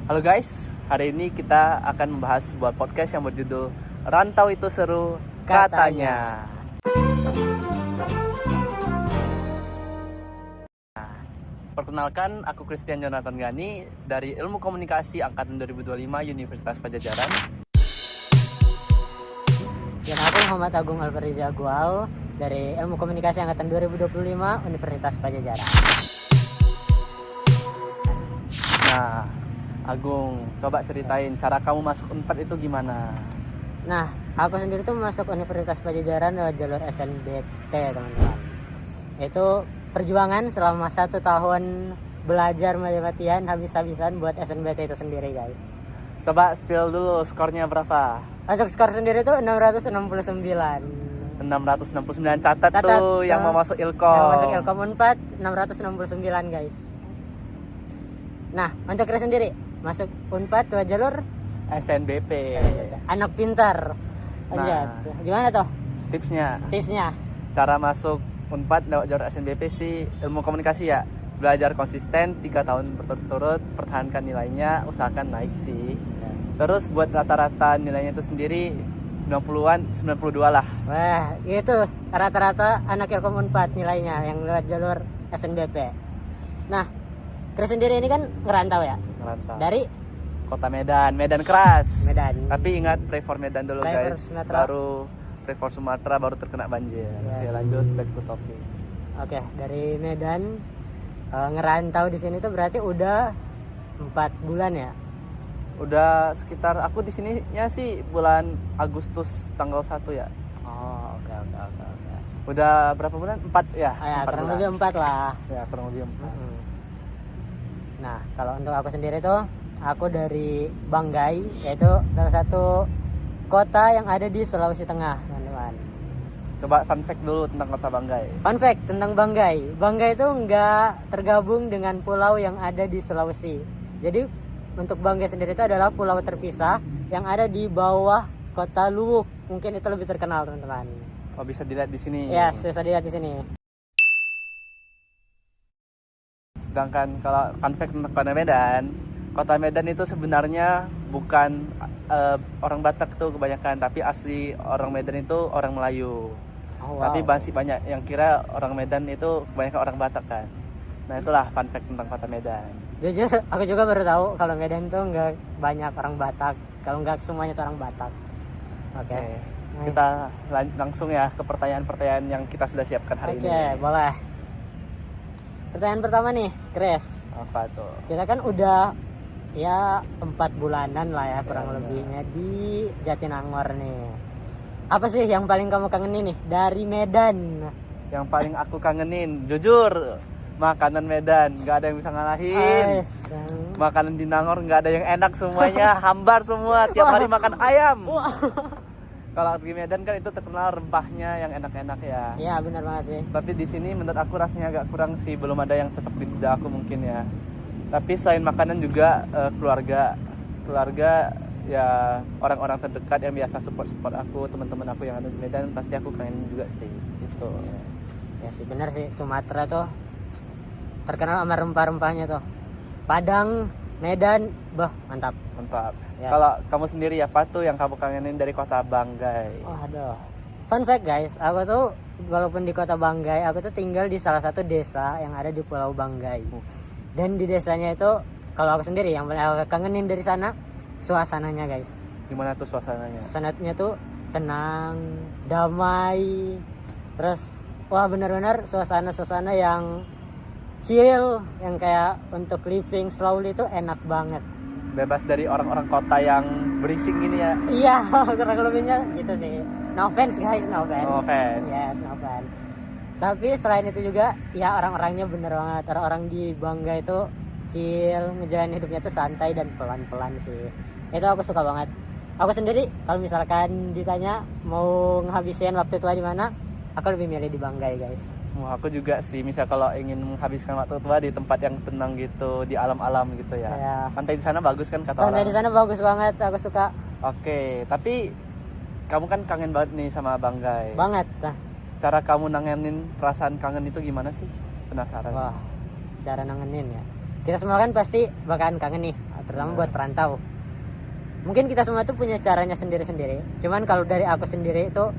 Halo guys, hari ini kita akan membahas sebuah podcast yang berjudul Rantau Itu Seru Katanya. Perkenalkan, aku Christian Jonathan Gani dari Ilmu Komunikasi Angkatan 2025 Universitas Padjadjaran. Dan aku Muhammad Agung Alfariza Gual dari Ilmu Komunikasi Angkatan 2025 Universitas Padjadjaran. Nah, Agung, coba ceritain cara kamu masuk Unpad itu gimana? Nah, aku sendiri tuh masuk Universitas Padjadjaran lewat jalur SNBT, teman-teman. Itu perjuangan selama 1 tahun belajar mati-matian habis-habisan buat SNBT itu sendiri, guys. Coba spill dulu skornya berapa? Untuk skor sendiri tuh 669. 669 catat tuh yang mau masuk Ilkom. Yang masuk Ilkom Unpad 669, guys. Nah, untuk Chris sendiri masuk Unpad lewat jalur SNBP. anak pintar. Nah, Gimana tuh tipsnya? Cara masuk Unpad lewat jalur SNBP sih ilmu komunikasi ya. Belajar konsisten 3 tahun berturut-turut, pertahankan nilainya, usahakan naik sih. Terus buat rata-rata nilainya itu sendiri 90-an, 92 lah. Wah, itu rata-rata anak Ilkom Unpad nilainya yang lewat jalur SNBP. Nah, Chris sendiri ini kan ngerantau ya? Ngerantau. Dari Kota Medan, Medan keras. Medan. Tapi ingat pray for Medan dulu Pray for guys. Sumatera. Baru pray for Sumatera baru terkena banjir. Yes. Oke, lanjut back to topic. Oke, dari Medan ngerantau di sini tuh berarti udah 4 bulan ya? Udah sekitar aku di sininya sih bulan Agustus tanggal 1 ya. Oh, oke. Udah berapa bulan? 4 ya? Ya, 4 kurang bulan. lebih 4 lah. Ya, kurang lebih 4. Nah, kalau untuk aku sendiri tuh, aku dari Banggai, yaitu salah satu kota yang ada di Sulawesi Tengah, teman-teman. Coba fun fact dulu tentang Kota Banggai. Fun fact tentang Banggai. Banggai itu nggak tergabung dengan pulau yang ada di Sulawesi. Jadi untuk Banggai sendiri itu adalah pulau terpisah yang ada di bawah kota Luwuk. Mungkin itu lebih terkenal, teman-teman. Oh, bisa dilihat di sini. Ya, bisa dilihat di sini. Sedangkan kalau fun fact tentang Kota Medan itu sebenarnya bukan orang Batak tuh kebanyakan, tapi asli orang Medan itu orang Melayu. Oh, wow. Tapi masih banyak yang kira orang Medan itu kebanyakan orang Batak kan. Nah, itulah fun fact tentang Kota Medan. Jujur, aku juga baru tahu kalau Medan tuh nggak banyak orang Batak. Kalau nggak semuanya tuh orang Batak. Oke. Nice. Kita langsung ya ke pertanyaan-pertanyaan yang kita sudah siapkan hari ini. Oke, boleh. Pertanyaan pertama nih, Chris. Apa tuh? Kita kan udah ya 4 bulanan lah ya kurang lebihnya di Jatinangor nih. Apa sih yang paling kamu kangenin nih dari Medan? Yang paling aku kangenin, jujur, makanan Medan nggak ada yang bisa ngalahin. Makanan di Nangor nggak ada yang enak semuanya, hambar semua, tiap hari makan ayam. Kalau di Medan kan itu terkenal rempahnya yang enak-enak ya. Iya, benar banget sih. Tapi di sini menurut aku rasanya agak kurang sih, belum ada yang cocok di lidah aku mungkin ya. Tapi selain makanan juga keluarga ya, orang-orang terdekat yang biasa support aku, teman-teman aku yang ada di Medan pasti aku kangen juga sih gitu. Ya sih benar sih, Sumatera tuh terkenal sama rempah-rempahnya tuh. Padang, Medan, mantap. Yes. Kalau kamu sendiri apa tuh yang kamu kangenin dari Kota Banggai? Oh, aduh. Fun fact guys, aku tuh walaupun di Kota Banggai, aku tuh tinggal di salah satu desa yang ada di Pulau Banggai. Dan di desanya itu, kalau aku sendiri yang paling aku kangenin dari sana, suasananya guys. Gimana tuh suasananya? Suasananya tuh tenang, damai. Terus wah, benar-benar suasana yang chill, yang kayak untuk living slowly itu enak banget. Bebas dari orang-orang kota yang berisik gini ya. Iya, kurang lebihnya gitu sih. No offense guys, no offense. No offense. Yes, no offense. Tapi selain itu juga ya orang-orangnya bener banget. Orang-orang di Bangga itu chill, ngejalanin hidupnya tuh santai dan pelan-pelan sih. Itu aku suka banget. Aku sendiri kalau misalkan ditanya mau ngehabisin waktu tua di mana, aku lebih milih di Banggai guys. Aku juga sih, misal kalau ingin menghabiskan waktu tua di tempat yang tenang gitu, di alam-alam gitu ya. Pantai di sana bagus kan kata orang. Pantai di sana bagus banget, aku suka. Oke, tapi kamu kan kangen banget nih sama Banggai. Banget. Nah. Cara kamu nangenin perasaan kangen itu gimana sih? Penasaran. Wah, cara nangenin ya. Kita semua kan pasti bakalan kangen nih terutama buat perantau. Mungkin kita semua tuh punya caranya sendiri-sendiri. Cuman kalau dari aku sendiri itu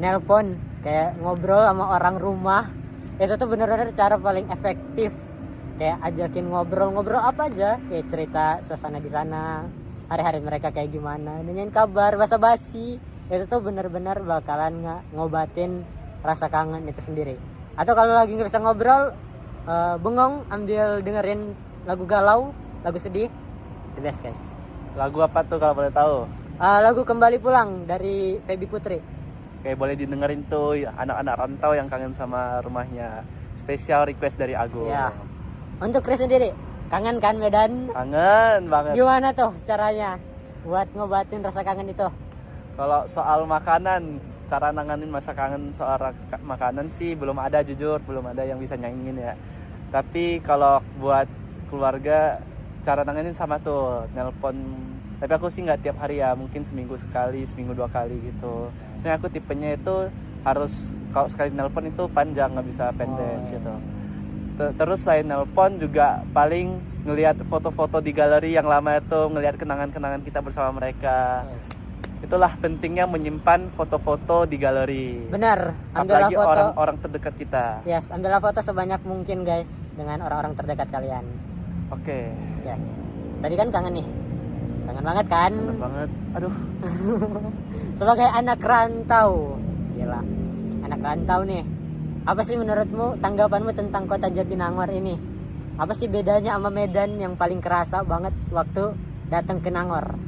nelpon, kayak ngobrol sama orang rumah, itu tuh bener-bener cara paling efektif. Kayak ajakin ngobrol apa aja, kayak cerita suasana di sana, hari-hari mereka kayak gimana, nanyain kabar, basa-basi. Itu tuh bener-bener bakalan ngobatin rasa kangen itu sendiri. Atau kalau lagi nggak bisa ngobrol, bengong, ambil dengerin lagu galau, lagu sedih, the best guys. Lagu apa tuh kalau boleh tahu? Lagu Kembali Pulang dari Feby Putri. Kayak boleh didengerin tuh anak-anak rantau yang kangen sama rumahnya. Special request dari Agung. Ya. Untuk Chris sendiri, kangen kan Medan? Kangen banget. Gimana tuh caranya buat ngobatin rasa kangen itu? Kalau soal makanan, cara nanganin masa kangen soal makanan sih belum ada, jujur belum ada yang bisa nyanyiin ya. Tapi kalau buat keluarga, cara nanganin sama tuh, nelpon. Tapi aku sih nggak tiap hari ya, mungkin seminggu sekali, seminggu 2 kali gitu. Soalnya aku tipenya itu harus, kalau sekali nelpon itu panjang, nggak bisa pendek gitu. Terus selain nelpon juga paling ngelihat foto-foto di galeri yang lama itu, ngelihat kenangan-kenangan kita bersama mereka. Itulah pentingnya menyimpan foto-foto di galeri. Benar, ambillah Apalagi foto. orang-orang terdekat kita. Yes, ambillah foto sebanyak mungkin guys dengan orang-orang terdekat kalian. Oke. Ya. Tadi kan kangen nih. Kangen banget kan? Bener banget. Aduh. Sebagai anak rantau. Gila. Anak rantau nih. Apa sih menurutmu, tanggapanmu tentang kota Jatinangor ini? Apa sih bedanya sama Medan yang paling kerasa banget waktu datang ke Nangor?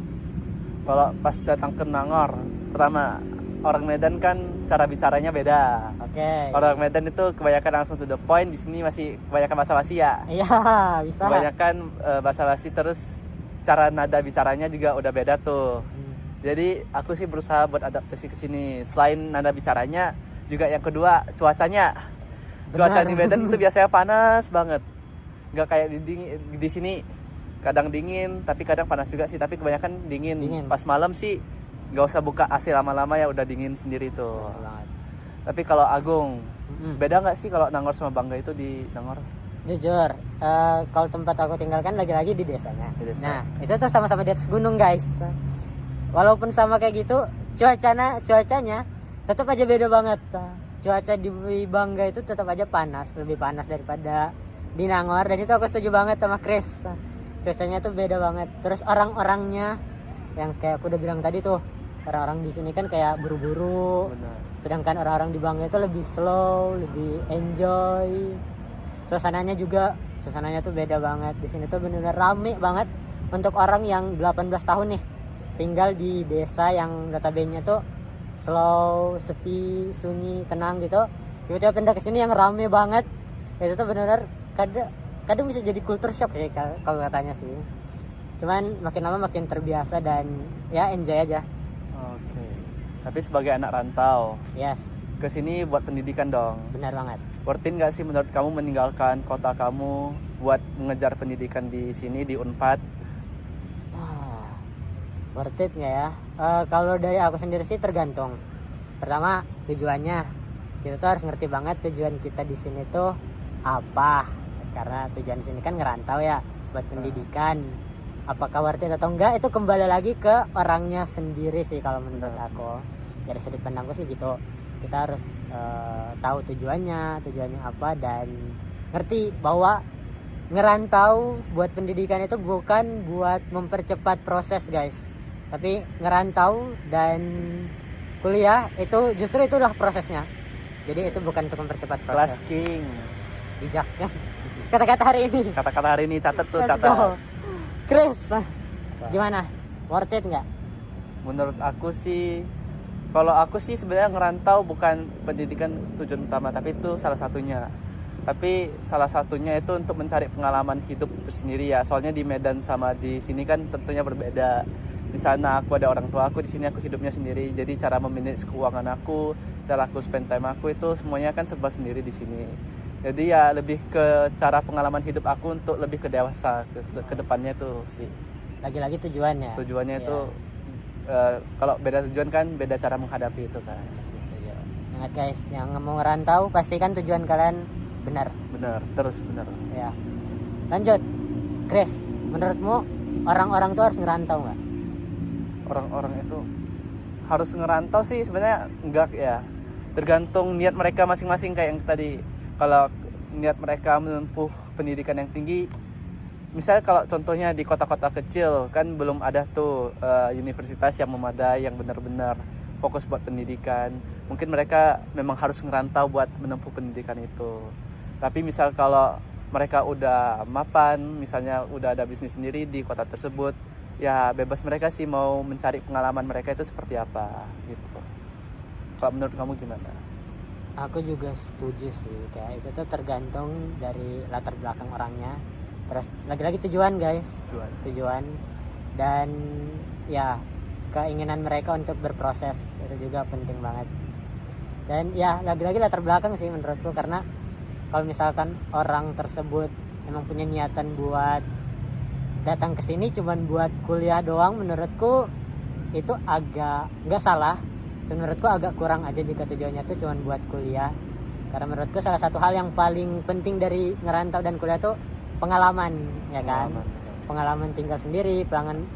Kalau pas datang ke Nangor, pertama orang Medan kan cara bicaranya beda. Oke. Orang Medan itu kebanyakan langsung to the point. Di sini masih kebanyakan basa-basi ya. Iya, bisa. Kebanyakan basa-basi, terus cara nada bicaranya juga udah beda tuh. Jadi aku sih berusaha buat adaptasi ke sini. Selain nada bicaranya, juga yang kedua cuacanya. Cuaca di Medan itu biasanya panas banget. Nggak kayak di sini, kadang dingin tapi kadang panas juga sih, tapi kebanyakan dingin. Pas malam sih nggak usah buka AC lama-lama ya, udah dingin sendiri tuh. Tapi kalau Agung, beda nggak sih kalau Nangor sama Bangga itu di Nangor? Jujur, kalau tempat aku tinggalkan lagi-lagi di desanya. Di desa. Nah, itu tuh sama-sama di atas gunung guys. Walaupun sama kayak gitu, cuacanya tetap aja beda banget. Cuaca di Bangga itu tetap aja panas, lebih panas daripada di Nangor. Dan itu aku setuju banget sama Chris. Cuacanya tuh beda banget. Terus orang-orangnya yang kayak aku udah bilang tadi tuh, orang-orang di sini kan kayak buru-buru. Benar. Sedangkan orang-orang di Bangga itu lebih slow, lebih enjoy. Suasananya tuh beda banget. Di sini tuh bener-bener rame banget untuk orang yang 18 tahun nih tinggal di desa yang notabene tuh slow, sepi, sunyi, tenang gitu. Tiba-tiba pindah ke sini yang rame banget. Itu tuh bener-bener kadang bisa jadi culture shock sih kalau katanya sih. Cuman makin lama makin terbiasa dan ya enjoy aja. Oke. Tapi sebagai anak rantau, Yes, ke sini buat pendidikan dong. benar banget. Worth it nggak sih menurut kamu meninggalkan kota kamu buat mengejar pendidikan di sini di Unpad? Worth it nggak ya? Kalau dari aku sendiri sih tergantung. Pertama tujuannya, kita tuh harus ngerti banget tujuan kita di sini tuh apa. Karena tujuan di sini kan ngerantau ya, buat pendidikan. Apakah worth it atau enggak itu kembali lagi ke orangnya sendiri sih kalau menurut aku. Dari sudut pandangku sih gitu. Kita harus tahu tujuannya apa, dan ngerti bahwa ngerantau buat pendidikan itu bukan buat mempercepat proses guys, tapi ngerantau dan kuliah itu justru itulah prosesnya. Jadi itu bukan untuk mempercepat Kelas proses. King. Bijak kan? Kata-kata hari ini. Kata-kata hari ini catat tuh, Let's catat. go. Chris, gimana? Worth it nggak? Menurut aku sih, kalau aku sih sebenarnya ngerantau bukan pendidikan tujuan utama, tapi itu salah satunya. Tapi salah satunya itu untuk mencari pengalaman hidup sendiri ya. Soalnya di Medan sama di sini kan tentunya berbeda. Di sana aku ada orang tua aku, di sini aku hidupnya sendiri. Jadi cara memanage keuangan aku, cara aku spend time aku itu semuanya kan serba sendiri di sini. Jadi ya lebih ke cara pengalaman hidup aku untuk lebih ke dewasa ke depannya tuh sih. Lagi-lagi tujuannya. Tujuannya Iya. itu kalau beda tujuan kan beda cara menghadapi itu kan. Ingat guys, yang mau ngerantau pastikan tujuan kalian benar. Bener, terus bener. Ya. Lanjut, Chris. Menurutmu orang-orang tuh harus ngerantau nggak? Orang-orang itu harus ngerantau sih sebenarnya enggak ya, tergantung niat mereka masing-masing. Kayak yang tadi, kalau niat mereka menempuh pendidikan yang tinggi, misalnya kalau contohnya di kota-kota kecil kan belum ada tuh universitas yang memadai yang benar-benar fokus buat pendidikan, mungkin mereka memang harus ngerantau buat menempuh pendidikan itu. Tapi misal kalau mereka udah mapan, misalnya udah ada bisnis sendiri di kota tersebut, ya bebas mereka sih mau mencari pengalaman mereka itu seperti apa gitu. Kalau menurut kamu gimana? Aku juga setuju sih, kayak itu tuh tergantung dari latar belakang orangnya. Terus lagi-lagi tujuan guys, tujuan dan ya keinginan mereka untuk berproses itu juga penting banget. Dan ya lagi-lagi latar belakang sih menurutku, karena kalau misalkan orang tersebut emang punya niatan buat datang ke sini cuman buat kuliah doang, menurutku itu agak nggak salah. Dan menurutku agak kurang aja jika tujuannya tuh cuman buat kuliah. Karena menurutku salah satu hal yang paling penting dari ngerantau dan kuliah tuh pengalaman, ya kan? Pengalaman tinggal sendiri,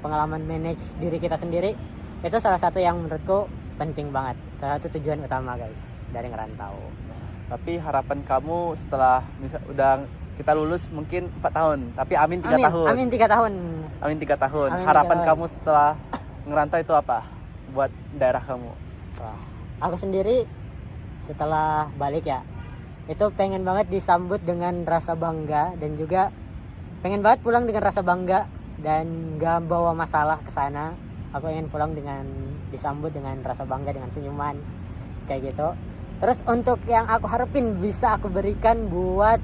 pengalaman manage diri kita sendiri, itu salah satu yang menurutku penting banget. Salah satu tujuan utama guys dari ngerantau. Tapi harapan kamu setelah udah kita lulus mungkin 4 tahun, tapi amin 3 tahun. Amin 3 tahun. Amin 3 tahun. Amin 3 Harapan tahun. kamu setelah ngerantau itu apa buat daerah kamu? Wah, aku sendiri setelah balik ya, itu pengen banget disambut dengan rasa bangga, dan juga pengen banget pulang dengan rasa bangga dan gak bawa masalah ke sana. Aku ingin pulang dengan disambut dengan rasa bangga, dengan senyuman kayak gitu. Terus untuk yang aku harapin bisa aku berikan buat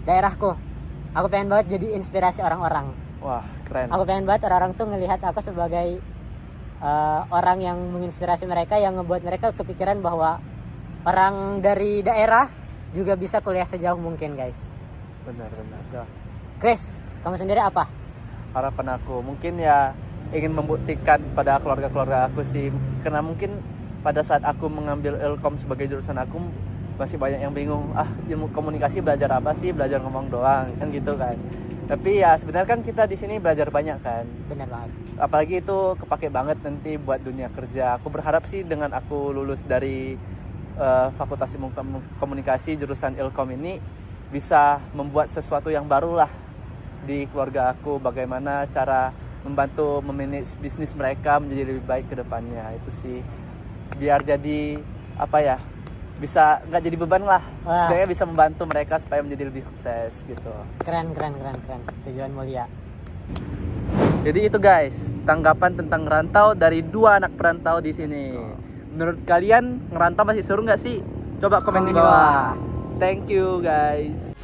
daerahku, aku pengen banget jadi inspirasi orang-orang. Wah, keren. Aku pengen banget orang-orang tuh ngelihat aku sebagai orang yang menginspirasi mereka, yang ngebuat mereka kepikiran bahwa orang dari daerah juga bisa kuliah sejauh mungkin guys. Benar. Chris, kamu sendiri apa? Harapan aku mungkin ya ingin membuktikan pada keluarga-keluarga aku sih, karena mungkin pada saat aku mengambil Ilkom sebagai jurusan aku masih banyak yang bingung, ilmu komunikasi belajar apa sih, belajar ngomong doang kan gitu kan. Tapi ya sebenarnya kan kita di sini belajar banyak kan. Benar banget. Apalagi itu kepake banget nanti buat dunia kerja. Aku berharap sih dengan aku lulus dari Fakultas Ilmu Komunikasi jurusan Ilkom ini bisa membuat sesuatu yang baru lah di keluarga aku, bagaimana cara membantu memanage bisnis mereka menjadi lebih baik ke depannya. Itu sih biar jadi apa ya, bisa nggak jadi beban lah, setidaknya bisa membantu mereka supaya menjadi lebih sukses gitu. Keren, tujuan mulia. Jadi itu guys, tanggapan tentang ngerantau dari 2 anak perantau di sini. Menurut kalian ngerantau masih seru nggak sih? Coba komen di bawah. Thank you guys.